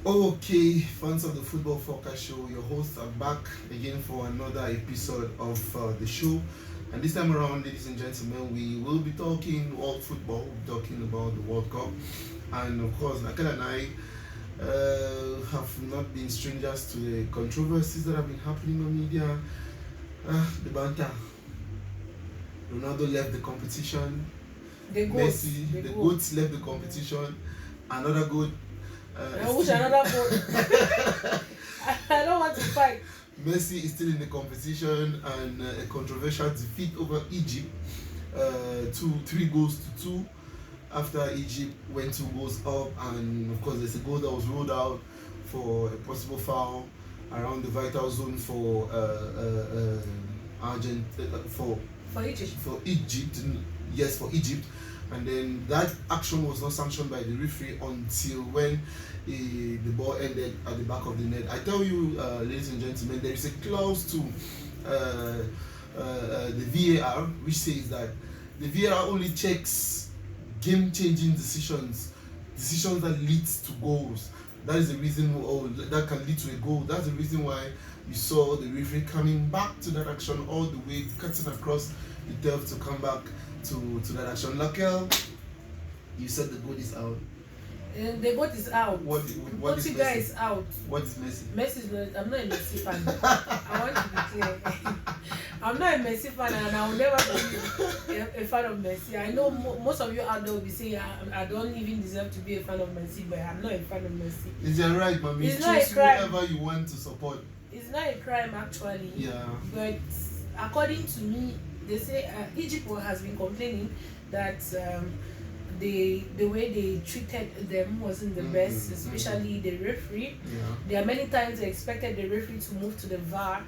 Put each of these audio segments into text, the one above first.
Okay, fans of the Football Forecast Show, your hosts are back again for another episode of the show. And this time around, ladies and gentlemen, we will be talking all football, we'll be talking about the World Cup. And of course, Nakel and I have not been strangers to the controversies that have been happening on media. The banter. Ronaldo left the competition. The goats. Messi, the goats left the competition. Another goat. I wish another goat. I don't want to fight. Messi is still in the competition, and a controversial defeat over Egypt, 3 goals to 2, after Egypt went 2 goals up, and of course there's a goal that was ruled out for a possible foul around the vital zone for Egypt. Yes, for Egypt. And then that action was not sanctioned by the referee until when the ball ended at the back of the net. I tell you, ladies and gentlemen, there is a clause to the VAR which says that the VAR only checks game-changing decisions that leads to goals. That is the reason, that can lead to a goal. That's the reason why you saw the referee coming back to that action all the way, cutting across the turf to come back to that action. Lakel, you said the goal is out. The goat is out. What is Messi? Is out. What is Messi? Messi is not. I'm not a Messi fan. I want to be clear. I'm not a Messi fan, and I will never be a fan of Messi. I know most of you out there will be saying I don't even deserve to be a fan of Messi, but I'm not a fan of Messi. It's your right, mommy. It's not a crime. Whoever you want to support. It's not a crime actually. Yeah. But according to me, they say Egypt has been complaining that the way they treated them wasn't the best, especially the referee. Yeah. There are many times they expected the referee to move to the VAR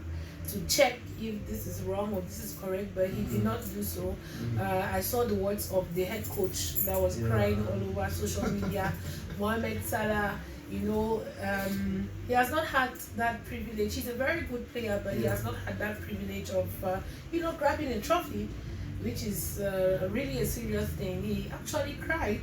to check if this is wrong or this is correct, but he did not do so. I saw the words of the head coach that was crying all over social media. Mohamed Salah, he has not had that privilege. He's a very good player, but he has not had that privilege of, grabbing a trophy, which is really a serious thing. He actually cried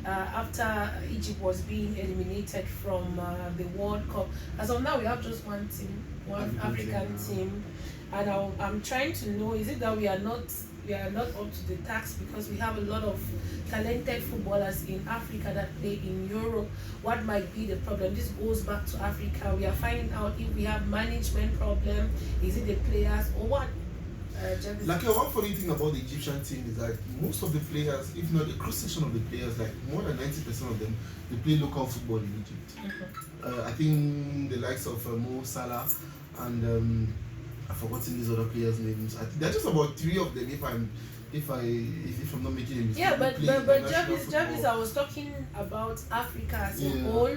after Egypt was being eliminated from the World Cup. As of now, we have just one team, one African team, and I'm trying to know, is it that we are not up to the task because we have a lot of talented footballers in Africa that play in Europe? What might be the problem? This goes back to Africa. We are finding out if we have management problem, is it the players or what? Like one funny thing about the Egyptian team is that most of the players, if not the cross section of the players, like more than 90% of them, they play local football in Egypt. I think the likes of Mo Salah and I've forgotten these other players' names. I think there are just about 3 of them. If I'm not making a mistake. Yeah, but Jarvis, I was talking about Africa as a whole.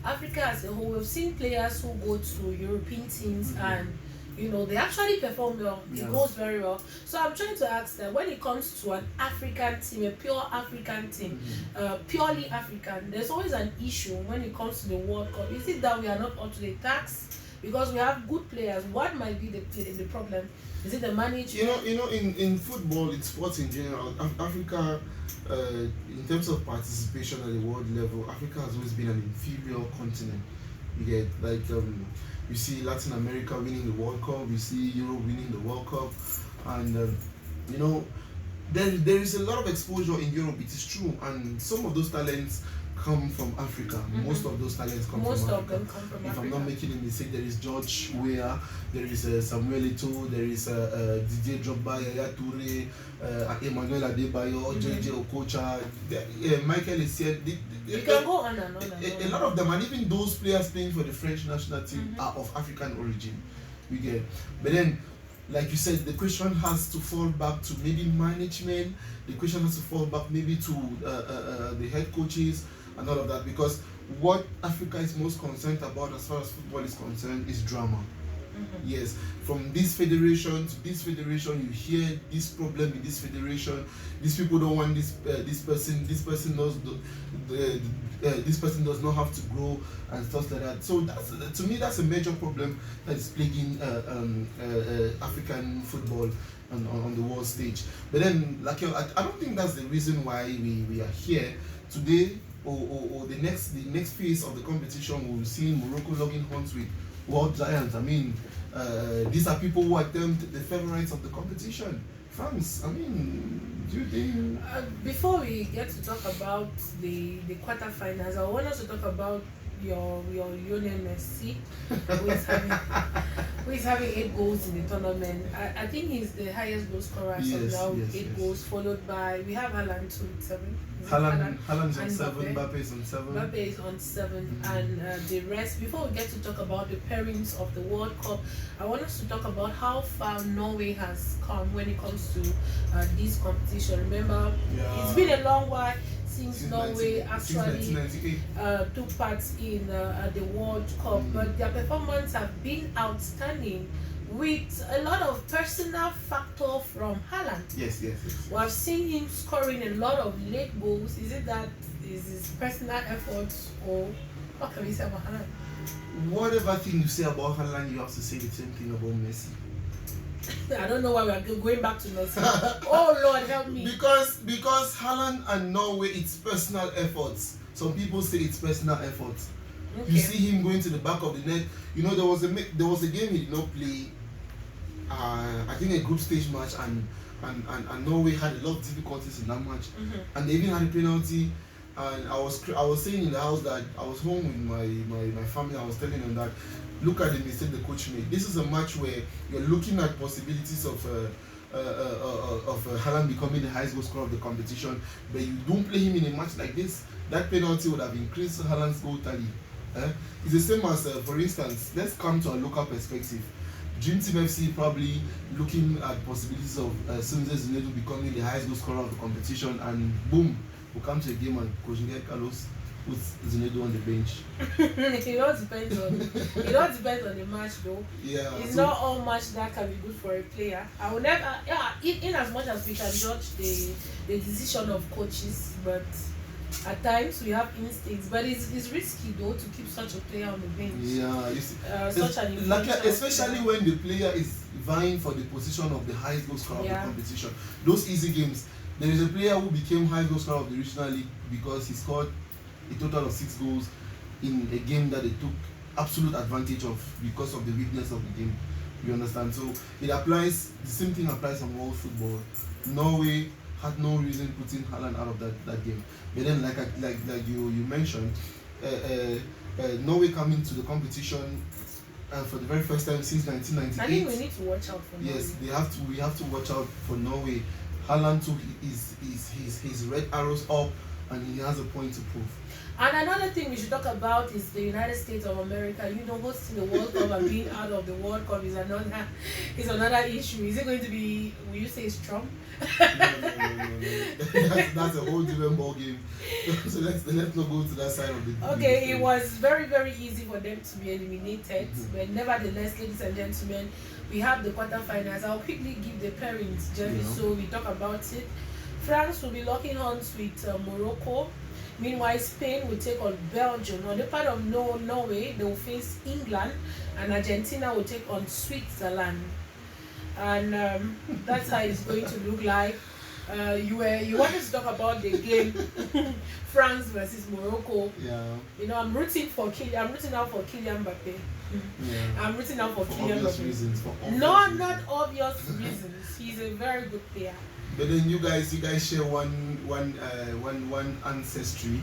Africa as a whole, we've seen players who go to European teams and they actually perform well. It goes very well. So I'm trying to ask that when it comes to an African team, a pure African team, purely African, there's always an issue when it comes to the World Cup. Is it that we are not up to the task? Because we have good players. What might be the problem? Is it the management? In football, in sports in general, Africa, in terms of participation at the world level, Africa has always been an inferior continent. You get you see Latin America winning the World Cup, you see Europe winning the World Cup, and there is a lot of exposure in Europe. It is true, and some of those talents come from Africa. Most of those talents come from Africa. Them come from If Africa. I'm not making a mistake, there is George Weah, there is Samuel Eto'o, there is Didier Drogba, Yaya Toure, Emmanuel Adebayo, JJ Okocha, Michael Essien. You can go on and on and on. A lot of them, and even those players playing for the French national team are of African origin. You get, but then, like you said, the question has to fall back to maybe management. The question has to fall back maybe to the head coaches and all of that, because what Africa is most concerned about as far as football is concerned is drama. Yes, from this federation to this federation, you hear this problem in this federation. These people don't want this person. This person does this person does not have to grow and stuff like that. So to me, that's a major problem that is plaguing African football on the world stage. But then, like I don't think that's the reason why we are here today. or the next phase of the competition, we'll see Morocco logging horns with world giants. I mean, these are people who are termed the favorites of the competition. France, I mean, do you think? Before we get to talk about the quarterfinals, I want us to talk about your Lionel Messi, who is having 8 goals in the tournament. I think he's the highest goal scorer as of now with 8 goals, followed by we have Haaland too with 7. Haaland is on 7, Mbappe is on 7. Mbappe is on 7, and the rest. Before we get to talk about the pairings of the World Cup, I want us to talk about how far Norway has come when it comes to this competition. Remember, it's been a long while since Norway actually took part in the World Cup, but their performance have been outstanding, with a lot of personal factor from Haaland. Yes. We have seen him scoring a lot of late goals. Is it that is his personal efforts, or what can we say about Haaland? Whatever thing you say about Haaland, you have to say the same thing about Messi. I don't know why we are going back to Messi. Oh Lord, help me. Because Haaland and Norway, it's personal efforts. Some people say it's personal efforts. Okay. You see him going to the back of the net. You know, there was a game he did not play. I think a group stage match, and Norway had a lot of difficulties in that match, and they even had a penalty. And I was saying in the house that I was home with my family. I was telling them that, look at the mistake the coach made. This is a match where you're looking at possibilities of Haaland becoming the highest goal scorer of the competition, but you don't play him in a match like this. That penalty would have increased Haaland's goal tally. It's the same as, for instance, let's come to a local perspective. Dream Team FC probably looking at possibilities of Sunze Zunedo becoming the highest goal scorer of the competition, and boom, we'll come to a game and Coach Carlos puts Zunedo on the bench. It all depends on the match, though. Yeah. It's not all match that can be good for a player. I will never, in as much as we can judge the decision of coaches, but at times we have instincts, but it's risky though to keep such a player on the bench. Yeah, you see, such an especially when the player is vying for the position of the highest goal scorer of the competition. Those easy games. There is a player who became highest goal scorer of the regional league because he scored a total of 6 goals in a game that they took absolute advantage of because of the weakness of the game. You understand? So it applies. The same thing applies on world football. Norway had no reason putting Haaland out of that game. But then, like you mentioned, Norway coming to the competition for the very first time since 1998. I think we need to watch out for Norway. Yes, we have to watch out for Norway. Haaland took his red arrows up, and he has a point to prove. And another thing we should talk about is the United States of America. You know, hosting the World Cup and being out of the World Cup is another issue. Is it going to be? Will you say it's Trump? No. That's a whole different ball game. So let's not go to that side of the. Okay, it was very, very easy for them to be eliminated, but nevertheless, ladies and gentlemen, we have the quarterfinals. I'll quickly give the pairings, Jerry, so we talk about it. France will be locking horns with Morocco. Meanwhile, Spain will take on Belgium. On the part of Norway, they will face England, and Argentina will take on Switzerland. And that's how it's going to look like. You wanted to talk about the game France versus Morocco. Yeah. You know, I'm rooting out for Kylian Mbappe. Yeah. I'm rooting out for Kylian Mbappe. Not obvious reasons. He's a very good player. But then you guys share one ancestry,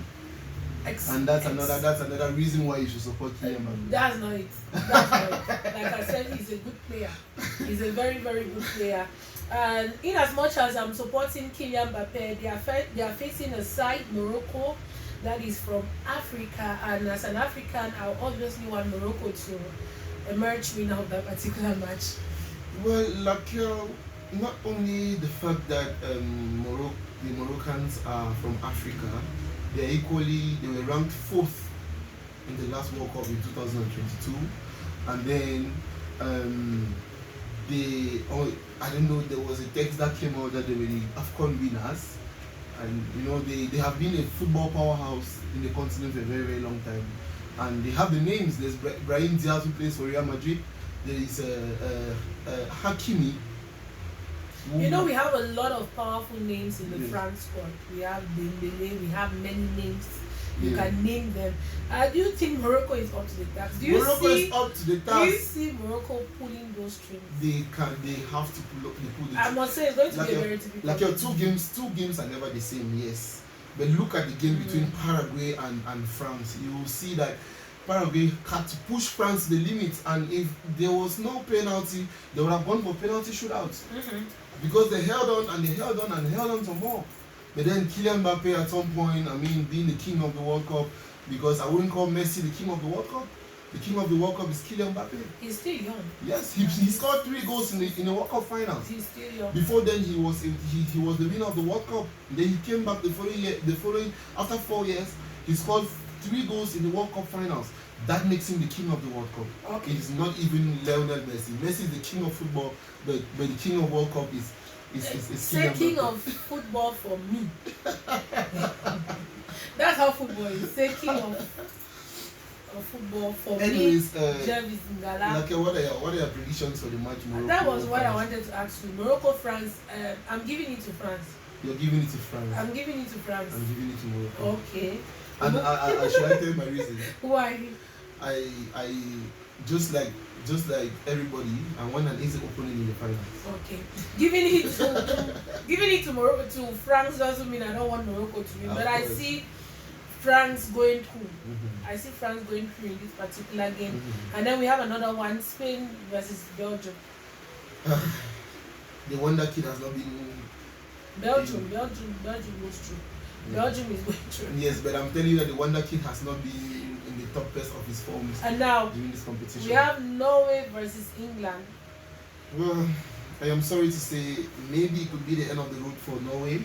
and that's another reason why you should support Kylian. That's not it. Like I said, he's a good player. He's a very, very good player. And in as much as I'm supporting Kylian Mbappe, they are facing a side, Morocco, that is from Africa. And as an African, I obviously want Morocco to emerge winner of that particular match. Well, not only the fact that the Moroccans are from Africa, they were ranked 4th in the last World Cup in 2022, and then I don't know, there was a text that came out that they were the AFCON winners, and you know they have been a football powerhouse in the continent for a very, very long time, and they have the names. There's Brahim Diaz, who plays for Real Madrid. There is Hakimi. You know, we have a lot of powerful names in the France squad. We have Dembele, we have many names You Yeah. can name them. Do you think Morocco is up to the task? Do you Morocco see? is up to the Do you task. see Morocco pulling those strings? They have to pull the I must say it's going to like be a your, very difficult. like your two games are never the same, yes. But look at the game between Paraguay and France. You will see that Paraguay had to push France to the limit, and if there was no penalty, they would have gone for penalty shootouts. Because they held on and they held on and held on some more. But then Kylian Mbappe at some point, I mean, being the king of the World Cup, because I wouldn't call Messi the king of the World Cup. The king of the World Cup is Kylian Mbappe. He's still young. Yes, he scored 3 goals in the World Cup finals. He's still young. Before then, he was the winner of the World Cup. Then he came back the following year. After 4 years, he scored 3 goals in the World Cup finals. That makes him the king of the World Cup. Okay. He's not even Lionel Messi. Messi is the king of football, but the king of World Cup is Say Kylian king Mbappe. of football for me. That's how football is. Say king of football for Anyways, me. Jervis Ngala. like what are your predictions for the match? Morocco? That was what I wanted to ask you. Morocco, France. I'm giving it to France. You're giving it to France. I'm giving it to France. I'm giving it to Morocco. Okay. And I should I tell you my reason? Why? I just like everybody, I want an easy opening in the finals. Okay. Giving it to Morocco to France doesn't mean I don't want Morocco to win, but I see France going through. I see France going through in this particular game. And then we have another one, Spain versus Belgium. The wonder kid has not been Belgium goes through. Belgium is going through. Yes, but I'm telling you that the wonder kid has not been in the top best of his forms And now during this competition. we have Norway versus England. Well, I am sorry to say, maybe it could be the end of the road for Norway.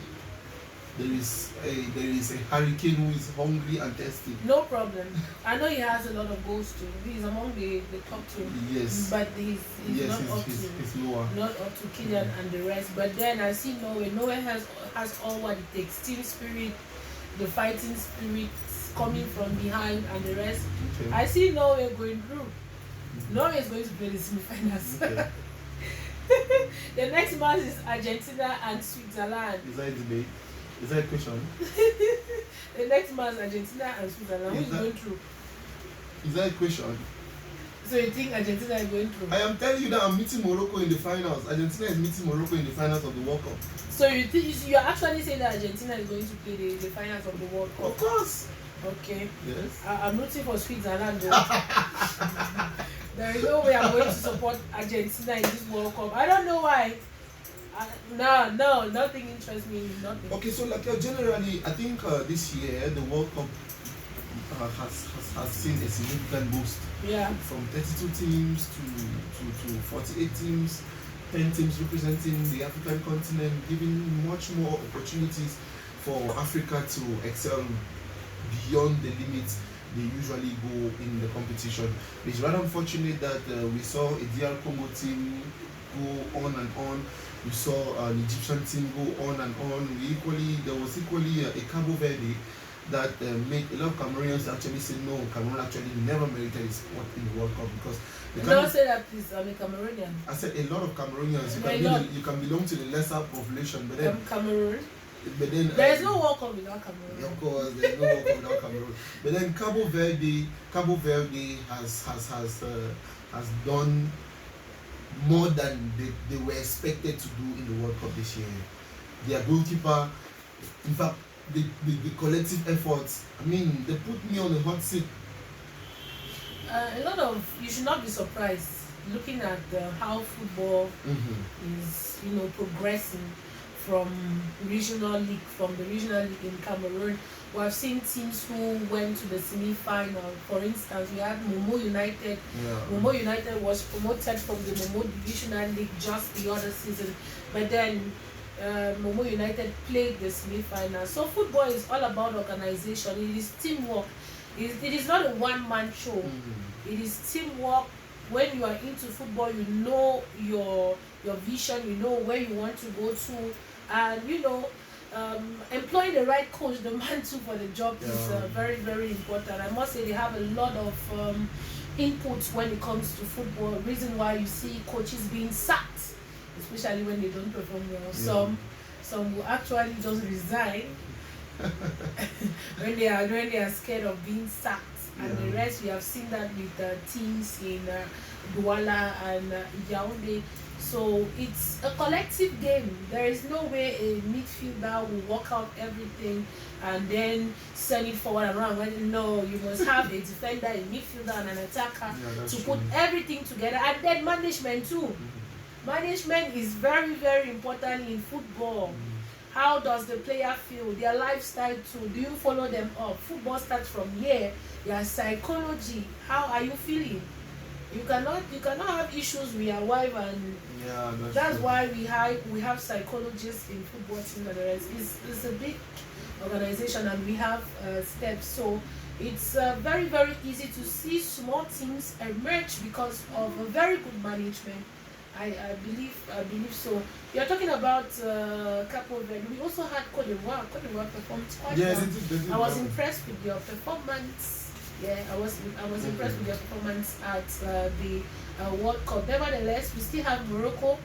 There is a hurricane who is hungry and thirsty. No problem. I know he has a lot of goals too. He's among the top two. Yes. But he's not up to he's lower. not up to Kylian and the rest. But then I see Norway. Norway has all what it takes. Team spirit, the fighting spirit coming from behind and the rest. Okay. I see Norway going through. Norway is going to play the semi-finals. Okay. The next match is Argentina and Switzerland. Is that a debate? Is that a question? The next match is Argentina and Switzerland. Who is going through? Is that a question? So you think Argentina is going through? I am telling you that I'm meeting Morocco in the finals. Argentina is meeting Morocco in the finals of the World Cup. So you're actually saying that Argentina is going to play the finals of the World Cup? Of course. Okay. Yes. I'm rooting for Switzerland though. There is no way I'm going to support Argentina in this World Cup. I don't know why. No, nothing interests me. Nothing. Okay, so like generally, I think this year the World Cup has seen a significant boost. Yeah. From 32 teams to 48 teams, 10 teams representing the African continent, giving much more opportunities for Africa to excel beyond the limits they usually go in the competition. It's rather unfortunate that we saw a DR Congo team go on and on. We saw an Egyptian team go on and on. There was equally a Cabo Verde that made a lot of Cameroonians actually say no, Cameroon actually never merited a spot in the World Cup because don't say that, please. I'm a Cameroonian. I said a lot of Cameroonians. You can belong to the lesser population, but then Cameroon. But then there is no World Cup without Cameroon. Of course, there is no World Cup without Cameroon. But then Cabo Verde has done more than they were expected to do in the World Cup this year. Their goalkeeper, in fact, the collective efforts. I mean, they put me on the hot seat. You should not be surprised looking at how football is, progressing from the regional league in Cameroon. We have seen teams who went to the semi-final. For instance, we had Momo United. Yeah. Momo United was promoted from the Momo Divisional League just the other season, but then Momo United played the semi-final. So football is all about organization. It is teamwork. It is not a one-man show. It is teamwork. When you are into football, you know your vision. You know where you want to go to, and employing the right coach, the man too for the job is very, very important. I must say they have a lot of inputs when it comes to football. Reason why you see coaches being sacked, especially when they don't perform well. Some will actually just resign when they are scared of being sacked, and the rest. We have seen that with teams in Douala and Yaoundé. So it's a collective game. There is no way a midfielder will work out everything and then send it forward and around. No, you must have a defender, a midfielder, and an attacker to put everything together, and then management too. Management is very, very important in football. How does the player feel? Their lifestyle too. Do you follow them up? Football starts from here. Their psychology. How are you feeling? You cannot have issues with your wife, and that's why we have psychologists in football teams and the rest. It's a big organization, and we have steps. So it's very, very easy to see small teams emerge because of a very good management. I believe so. You're talking about Capo Verde. We also had Cote d'Ivoire. Cote d'Ivoire performed quite well. I was impressed with your performance. Yeah, I was impressed with your performance at the World Cup. Nevertheless, we still have Morocco.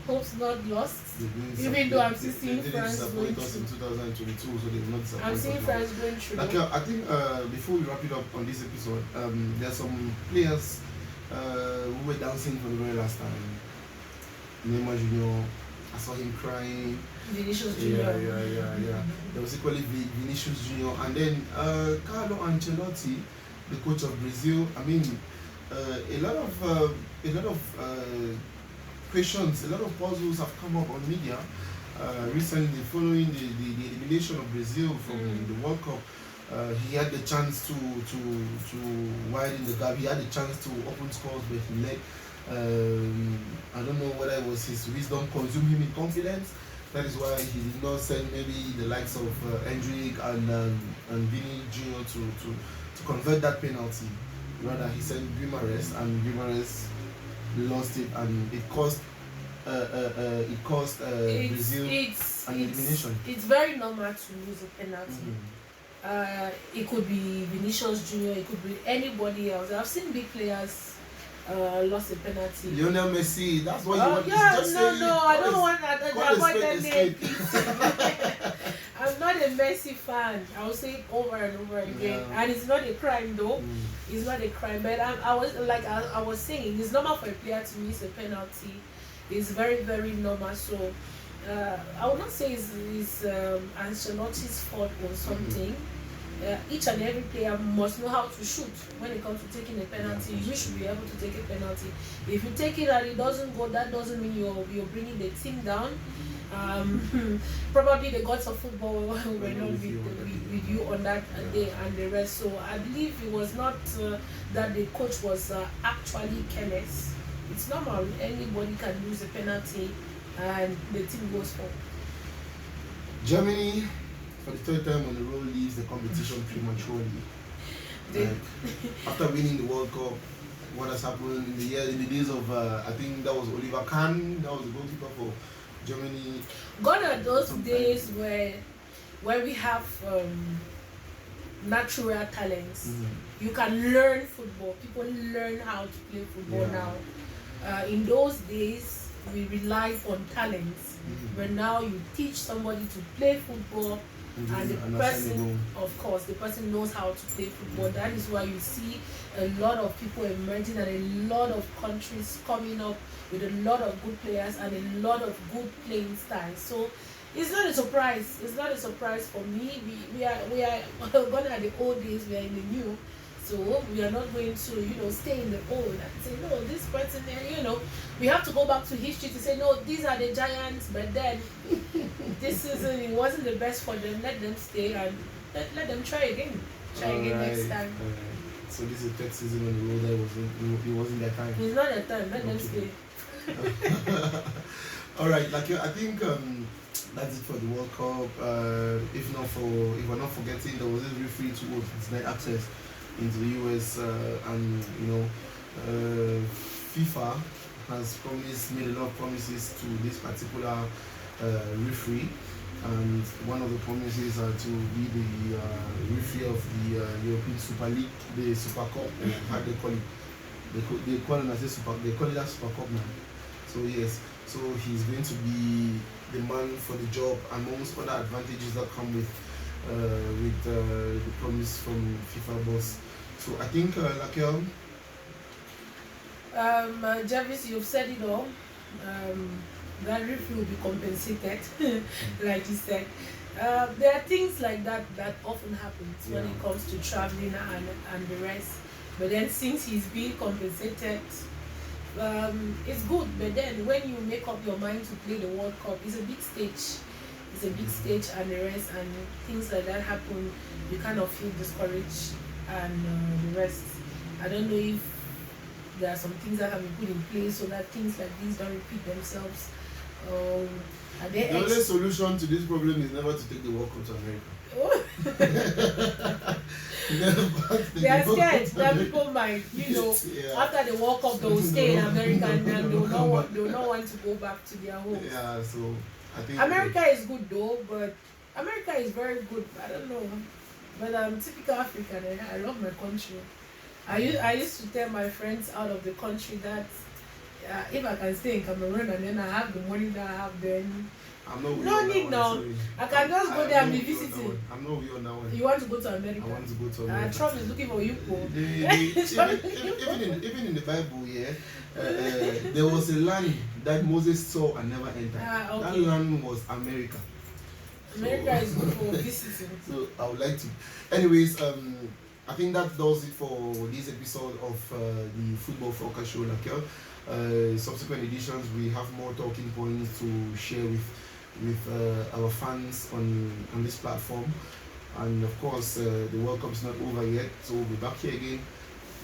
Hopes not lost. Even though I'm still seeing France going through. In 2022, so they've not disappointed. I'm seeing France going through. Like, I think before we wrap it up on this episode, there are some players who were dancing for the very last time. Neymar Junior, I saw him crying. Vinicius Junior. Yeah. There was equally Vinicius Junior, and then Carlo Ancelotti, the coach of Brazil. I mean, a lot of questions, a lot of puzzles have come up on media recently following the elimination of Brazil from the World Cup. He had the chance to widen the gap. He had the chance to open scores, but he let. I don't know whether it was his wisdom consume him in confidence. That is why he did not send maybe the likes of Hendrick and Vini Junior to convert that penalty. Rather, he sent Guimarães, and Guimarães lost it, and it cost Brazil an elimination. It's very normal to lose a penalty. It could be Vinicius Junior, it could be anybody else. I've seen big players lost a penalty. Lionel Messi, that's what you want to just say. I don't want that. Avoid that name. I'm not a Messi fan. I'll say it over and over again. And it's not a crime though. It's not a crime. But I was saying, it's normal for a player to miss a penalty. It's very, very normal. So I would not say it's Ancelotti's fault or something. Each and every player must know how to shoot when it comes to taking a penalty. You should be able to take a penalty. If you take it and it doesn't go, that doesn't mean you're bringing the team down. Probably the gods of football were not with you on that day and the rest. So I believe it was not that the coach was actually careless. It's normal. Anybody can lose a penalty and the team goes for. Germany, for the third time on the road, leaves the competition prematurely. After winning the World Cup, what has happened in the days of I think that was Oliver Kahn, that was the goalkeeper for Germany. Gone are those days where we have natural talents. You can learn football. People learn how to play football now. In those days, we relied on talents. But now you teach somebody to play football, and the person, of course, the person knows how to play football. That is why you see a lot of people emerging and a lot of countries coming up with a lot of good players and a lot of good playing styles. So it's not a surprise. It's not a surprise for me. We are gone at the old days. We are in the new. So we are not going to, stay in the old and say, no, this person, we have to go back to history to say, no, these are the giants, but then this season, it wasn't the best for them. Let them stay and let them try again. Next time. So this is the third season on the road that it wasn't their time. It's not their time. Let them stay. All right, I think that's it for the World Cup. If we're not forgetting, there was this referee towards net access into the US, and FIFA has made a lot of promises to this particular referee, and one of the promises are to be the referee of the European Super League, the Super Cup, how they call it. They call it as a Super. They call it as Super Cup now. So yes, so he's going to be the man for the job, amongst other advantages that come with with the promise from FIFA boss. So I think, Lakel. Jarvis, you've said it all. That referee will be compensated, like you said. There are things like that that often happens when it comes to traveling and the rest. But then since he's being compensated, it's good. But then when you make up your mind to play the World Cup, it's a big stage. It's a big stage and the rest, and things like that happen. You kind of feel discouraged and the rest. I don't know if there are some things that have been put in place so that things like these don't repeat themselves. The only solution to this problem is never to take the World Cup to America. They are scared that people might, after the World Cup, they will stay in America and they will not want to go back to their homes. Yeah, so I think America is good though, but America is very good. I don't know, but I'm typical African. I love my country. I used to tell my friends out of the country that if I can stay in Cameroon and then I have the money that I have, then no need now. I can just go there and be visiting. I'm not with you on that one. You want to go to America? I want to go to America. Trump is looking for you, even in the Bible, there was a land that Moses saw and never entered. Okay. That land was America. America is good for visiting. So I would like to. Anyways, I think that does it for this episode of the Football Focus Show, Lakel. Subsequent editions, we have more talking points to share with our fans on this platform, and of course the World Cup is not over yet, so we'll be back here again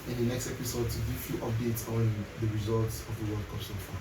in the next episode to give you updates on the results of the World Cup so far.